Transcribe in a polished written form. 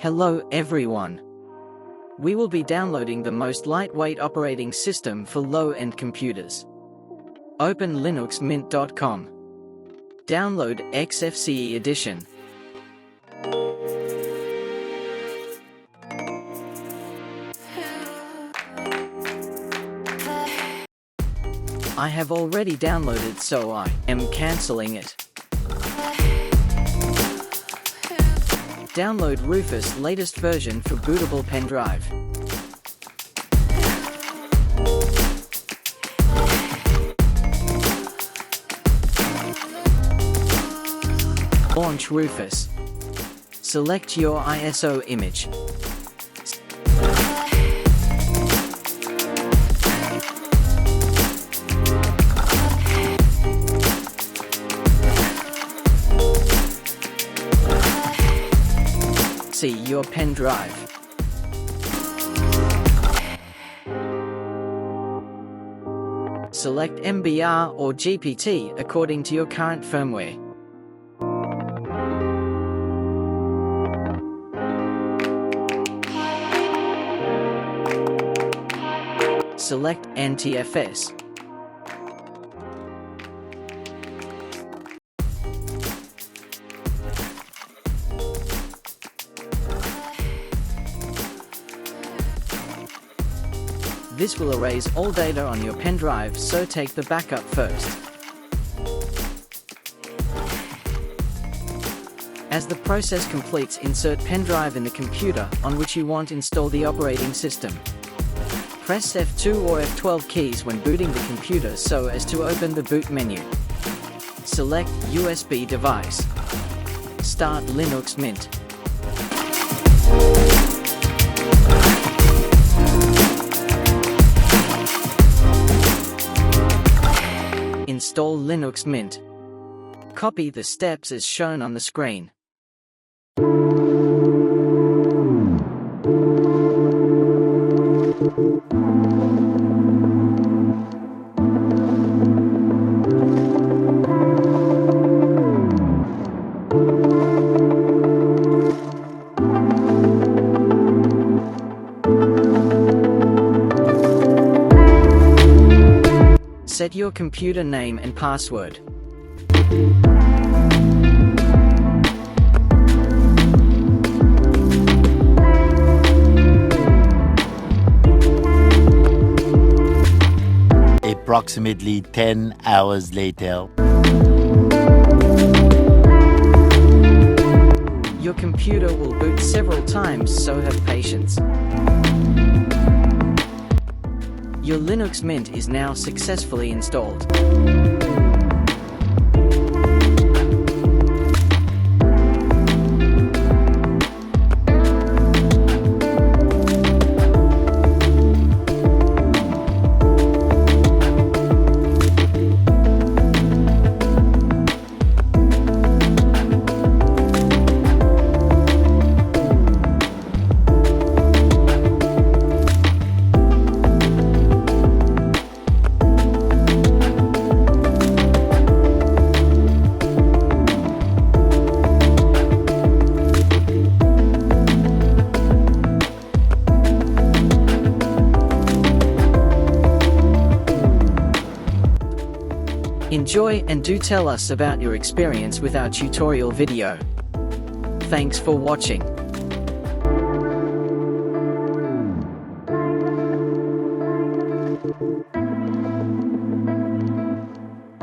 Hello everyone. We will be downloading the most lightweight operating system for low-end computers. Open linuxmint.com. Download XFCE edition. I have already downloaded, so I am cancelling it. Download Rufus latest version for bootable pendrive. Launch Rufus. Select your ISO image. See your pen drive. Select MBR or GPT according to your current firmware. Select NTFS. This will erase all data on your pen drive, so take the backup first. As the process completes, insert pen drive in the computer on which you want to install the operating system. Press F2 or F12 keys when booting the computer so as to open the boot menu. Select USB device. Start Linux Mint. Install Linux Mint. Copy the steps as shown on the screen. Set your computer name and password. Approximately 10 hours later. Your computer will boot several times, so have patience. Your Linux Mint is now successfully installed. Enjoy and do tell us about your experience with our tutorial video. Thanks for watching.